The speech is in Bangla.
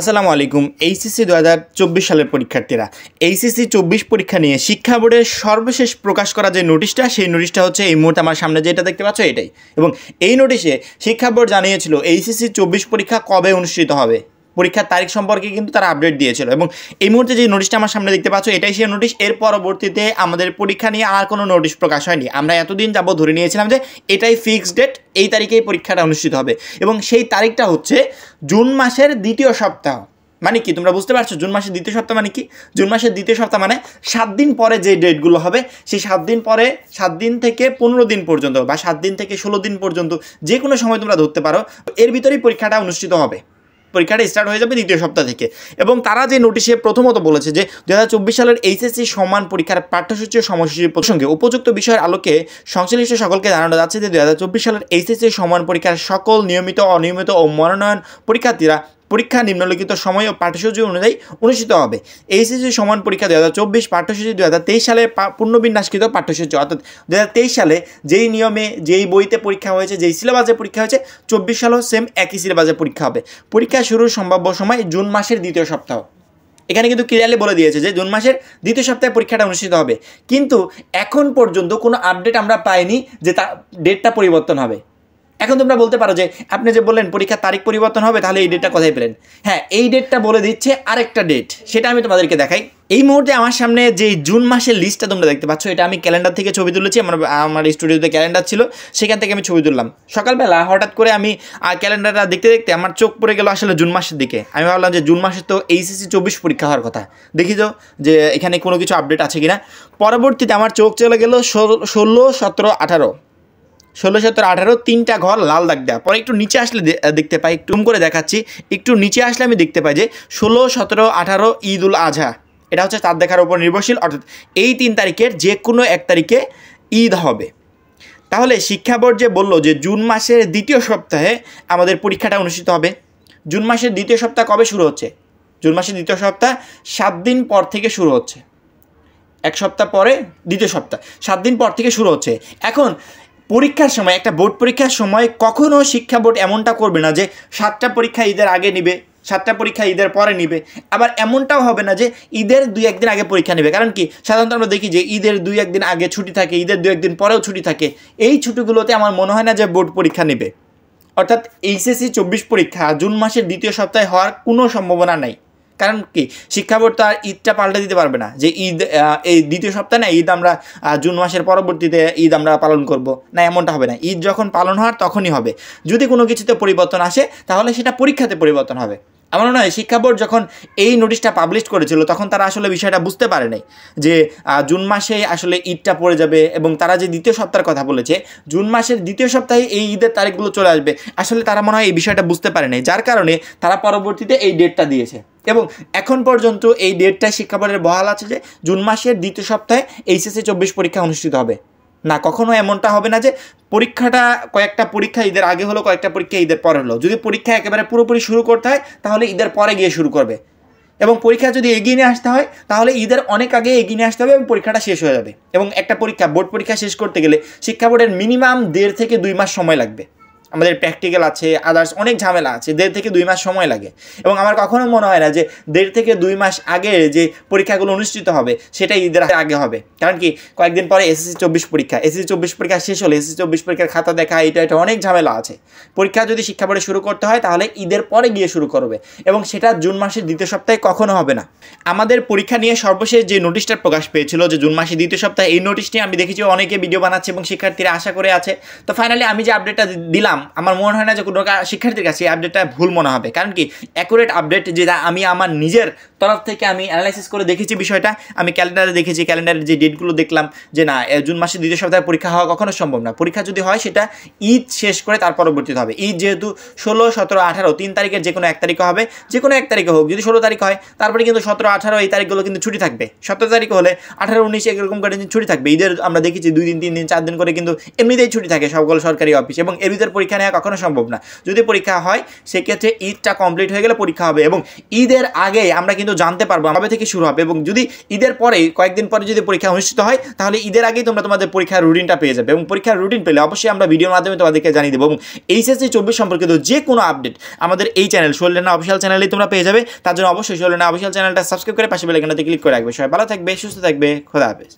আসসালামু আলাইকুম। এইচএসসি 2024 সালের পরীক্ষার্থীরা, এইচএসসি 24 পরীক্ষা নিয়ে শিক্ষা বোর্ডের সর্বশেষ প্রকাশ করা যে নোটিশটা, সেই নোটিশটা হচ্ছে এই মুহূর্তে আমার সামনে যেটা দেখতে পাচ্ছ এটাই। এবং এই নোটিশে শিক্ষা বোর্ড জানিয়েছিল এইচএসসি 24 পরীক্ষা কবে অনুষ্ঠিত হবে, পরীক্ষার তারিখ সম্পর্কে কিন্তু তারা আপডেট দিয়েছিল। এবং এই মুহূর্তে যে নোটিশটা আমার সামনে দেখতে পাচ্ছ এটাই সেই নোটিশ। এর পরবর্তীতে আমাদের পরীক্ষা নিয়ে আর কোনো নোটিশ প্রকাশ হয়নি। আমরা এতদিন যাবত ধরে নিয়েছিলাম যে এটাই ফিক্সড ডেট, এই তারিখেই পরীক্ষাটা অনুষ্ঠিত হবে। এবং সেই তারিখটা হচ্ছে জুন মাসের দ্বিতীয় সপ্তাহ। মানে কি তোমরা বুঝতে পারছো জুন মাসের দ্বিতীয় সপ্তাহ মানে কি? জুন মাসের দ্বিতীয় সপ্তাহ মানে 7 দিন পরে যে ডেটগুলো হবে, সেই 7 দিন পরে 7 দিন থেকে 15 দিন পর্যন্ত বা 7 দিন থেকে 16 দিন পর্যন্ত যে কোনো সময় তোমরা ধরতে পারো, এর ভিতরেই পরীক্ষাটা অনুষ্ঠিত হবে। পরীক্ষাটা স্টার্ট হয়ে যাবে দ্বিতীয় সপ্তাহ থেকে। এবং তারা যে নোটিশে প্রথমত বলেছে যে 2024 সালের এইচএসসি সমান পরীক্ষার পাঠ্যসূচি ও সময়সূচির প্রসঙ্গে উপযুক্ত বিষয়ের আলোকে সংশ্লিষ্ট সকলকে জানানো যাচ্ছে যে 2024 সালের এইচএসসি সমান পরীক্ষার সকল নিয়মিত, অনিয়মিত ও মনোনয়ন পরীক্ষার্থীরা পরীক্ষা নিম্নলিখিত সময় ও পাঠ্যসূচি অনুযায়ী অনুষ্ঠিত হবে। এইচএসসি সমান পরীক্ষা 2024 পাঠ্যসূচি 2023 সালে পুনর্বিন্যাসকৃত পাঠ্যসূচি, অর্থাৎ 2023 সালে যেই নিয়মে যেই বইতে পরীক্ষা হয়েছে, যেই সিলেবাসে পরীক্ষা হয়েছে, 24 সালেও সেম একই সিলেবাসে পরীক্ষা হবে। পরীক্ষা শুরুর সম্ভাব্য সময় জুন মাসের দ্বিতীয় সপ্তাহ। এখানে কিন্তু ক্লিয়ারলি বলে দিয়েছে যে জুন মাসের দ্বিতীয় সপ্তাহে পরীক্ষাটা অনুষ্ঠিত হবে। কিন্তু এখন পর্যন্ত কোনো আপডেট আমরা পাইনি যে তা ডেটটা পরিবর্তন হবে। এখন তোমরা বলতে পারো যে আপনি যে বললেন পরীক্ষার তারিখ পরিবর্তন হবে, তাহলে এই ডেটটা কোথায় পেলেন? হ্যাঁ, এই ডেটটা বলে দিচ্ছে আরেকটা ডেট, সেটা আমি তোমাদেরকে দেখাই। এই মুহূর্তে আমার সামনে যে জুন মাসের লিস্টটা তোমরা দেখতে পাচ্ছ, এটা আমি ক্যালেন্ডার থেকে ছবি তুলেছি। আমার স্টুডিওতে ক্যালেন্ডার ছিল, সেখান থেকে আমি ছবি তুললাম। সকালবেলা হঠাৎ করে আমি ক্যালেন্ডারটা দেখতে দেখতে আমার চোখ পড়ে গেল আসলে জুন মাসের দিকে। আমি ভাবলাম যে জুন মাসে তো এইচএসসি 24 পরীক্ষা হওয়ার কথা, দেখি তো যে এখানে কোনো কিছু আপডেট আছে কিনা। পরবর্তীতে আমার চোখ চলে গেল 16, 17, 18, 16, 17, 18 তিনটা ঘর লাল দাগ দেওয়া। পরে একটু নিচে আসলে দেখতে পাই, একটু করে দেখাচ্ছি, একটু নিচে আসলে আমি দেখতে পাই যে 16, 17, 18 ঈদ উল আজহা, এটা হচ্ছে চাঁদ দেখার উপর নির্ভরশীল, অর্থাৎ এই 3 তারিখের যে কোনো এক তারিখে ঈদ হবে। তাহলে শিক্ষা বোর্ড যে বললো যে জুন মাসের দ্বিতীয় সপ্তাহে আমাদের পরীক্ষাটা অনুষ্ঠিত হবে। জুন মাসের দ্বিতীয় সপ্তাহ কবে শুরু হচ্ছে? জুন মাসের দ্বিতীয় সপ্তাহ 7 দিন পর থেকে শুরু হচ্ছে। এক সপ্তাহ পরে দ্বিতীয় সপ্তাহ, 7 দিন পর থেকে শুরু হচ্ছে। এখন পরীক্ষার সময়, একটা বোর্ড পরীক্ষার সময় কখনও শিক্ষা বোর্ড এমনটা করবে না যে 7টা পরীক্ষা ঈদের আগে নিবে, 7টা পরীক্ষা ঈদের পরে নিবে। আবার এমনটাও হবে না যে ঈদের 2-1 দিন আগে পরীক্ষা নেবে। কারণ কি, সাধারণত আমরা দেখি যে ঈদের 2-1 দিন আগে ছুটি থাকে, ঈদের 2-1 দিন পরেও ছুটি থাকে। এই ছুটিগুলোতে আমার মনে হয় না যে বোর্ড পরীক্ষা নেবে। অর্থাৎ এইচএসসি 24 পরীক্ষা জুন মাসের দ্বিতীয় সপ্তাহে হওয়ার কোনো সম্ভাবনা নাই। কারণ কি, শিক্ষা বোর্ড তো আর ঈদটা পাল্টে দিতে পারবে না যে ঈদ এই দ্বিতীয় সপ্তাহে না, ঈদ আমরা জুন মাসের পরবর্তীতে ঈদ আমরা পালন করব না, এমনটা হবে না। ঈদ যখন পালন হওয়ার তখনই হবে। যদি কোনো কিছুতে পরিবর্তন আসে তাহলে সেটা পরীক্ষাতে পরিবর্তন হবে। আমার মনে হয় শিক্ষা বোর্ড যখন এই নোটিশটা পাবলিশ করেছিল তখন তারা আসলে বিষয়টা বুঝতে পারে নাই যে জুন মাসে আসলে ঈদটা পড়ে যাবে। এবং তারা যে দ্বিতীয় সপ্তাহের কথা বলেছে, জুন মাসের দ্বিতীয় সপ্তাহে এই ঈদের তারিখগুলো চলে আসবে, আসলে তারা মনে হয় এই বিষয়টা বুঝতে পারে নাই, যার কারণে তারা পরবর্তীতে এই ডেটটা দিয়েছে। এবং এখন পর্যন্ত এই ডেটটা শিক্ষা বোর্ডের বহাল আছে যে জুন মাসের দ্বিতীয় সপ্তাহে এইচএসসি 24 পরীক্ষা অনুষ্ঠিত হবে। না, কখনো এমনটা হবে না যে পরীক্ষাটা কয়েকটা পরীক্ষা ঈদের আগে হলো, কয়েকটা পরীক্ষা ঈদের পরে হলো। যদি পরীক্ষা একেবারে পুরোপুরি শুরু করতে হয় তাহলে ঈদের পরে গিয়ে শুরু করবে। এবং পরীক্ষা যদি এগিয়ে নিয়ে আসতে হয় তাহলে ঈদের অনেক আগে এগিয়ে নিয়ে আসতে হবে এবং পরীক্ষাটা শেষ হয়ে যাবে। এবং একটা পরীক্ষা, বোর্ড পরীক্ষা শেষ করতে গেলে শিক্ষা বোর্ডের মিনিমাম 1.5 থেকে 2 মাস সময় লাগবে। আমাদের প্র্যাকটিক্যাল আছে, আদার্স অনেক ঝামেলা আছে, 1.5 থেকে 2 মাস সময় লাগে। এবং আমার কখনো মনে হয় না যে 1.5 থেকে 2 মাস আগে যে পরীক্ষাগুলো অনুষ্ঠিত হবে সেটা ঈদের আগে হবে। কারণ কি, কয়েকদিন পরে এসএসসি 24 পরীক্ষা, এসএসসি 24 পরীক্ষা শেষ হলে এসএসসি 24 পরীক্ষার খাতা দেখা, এটা অনেক ঝামেলা আছে। পরীক্ষা যদি শিক্ষা বোর্ডে শুরু করতে হয় তাহলে ঈদের পরে গিয়ে শুরু করবে, এবং সেটা জুন মাসের দ্বিতীয় সপ্তাহে কখনো হবে না। আমাদের পরীক্ষা নিয়ে সর্বশেষ যে নোটিশটা প্রকাশ পেয়েছিল যে জুন মাসের দ্বিতীয় সপ্তাহে, এই নোটিশটি আমি দেখেছি অনেকে ভিডিও বানাচ্ছে এবং শিক্ষার্থীরা আশা করে আছে। তো ফাইনালি আমি যে আপডেটটা দিলাম, আমার মনে হয় না যে কোনো শিক্ষার্থীর কাছে এই আপডেটটা ভুল মনে হবে। কারণ কি, অ্যাকুরেট আপডেট যেটা আমি আমার নিজের তরফ থেকে আমি অ্যানালাইসিস করে দেখেছি বিষয়টা, আমি ক্যালেন্ডারে দেখেছি, ক্যালেন্ডারের যে ডেটগুলো দেখলাম যে না, জুন মাসের দ্বিতীয় সপ্তাহে পরীক্ষা হওয়া কখনো সম্ভব না। পরীক্ষা যদি হয় সেটা ঈদ শেষ করে তার পরবর্তীতে হবে। ঈদ যেহেতু 16, 17, 18 3 তারিখের যে কোনো এক তারিখে হবে, যে কোনো এক তারিখে হোক। যদি 16 তারিখ হয় তারপরে কিন্তু 17, 18 এই তারিখগুলো কিন্তু ছুটি থাকবে। 17 তারিখ হলে 18, 19 এরকম করে ছুটি থাকবে। ঈদের আমরা দেখেছি 2 দিন, 3 দিন, 4 দিন করে কিন্তু এমনিতেই ছুটি থাকে সবগুলো সরকারি অফিস। এবং এর ভিতরে পরীক্ষা পরীক্ষা নেওয়া কখনো সম্ভব না। যদি পরীক্ষা হয় সেক্ষেত্রে ঈদটা কমপ্লিট হয়ে গেলে পরীক্ষা হবে, এবং ঈদের আগে আমরা কিন্তু জানতে পারবো কবে থেকে শুরু হবে। এবং যদি ঈদের পরে কয়েকদিন পরে যদি পরীক্ষা অনুষ্ঠিত হয় তাহলে ঈদের আগেই তোমরা তোমাদের পরীক্ষার রুটিনটা পেয়ে যাবে, এবং পরীক্ষার রুটিন পেলে অবশ্যই আমরা ভিডিওর মাধ্যমে তোমাদেরকে জানিয়ে দেবো। এবং এইচএসসি 24 সম্পর্কিত যে কোনো আপডেট আমাদের এই চ্যানেল সোহেল রানা অফিসিয়াল চ্যানেলেই তোমরা পেয়ে যাবে। তার জন্য অবশ্যই সোহেল রানা অফিসিয়াল চ্যানেলটা সাবস্ক্রাইব করে পাশে বেল আইকনটা ক্লিক করে রাখবে। সবাই ভালো থাকবে, সুস্থ থাকবে, খোদা হাফেজ।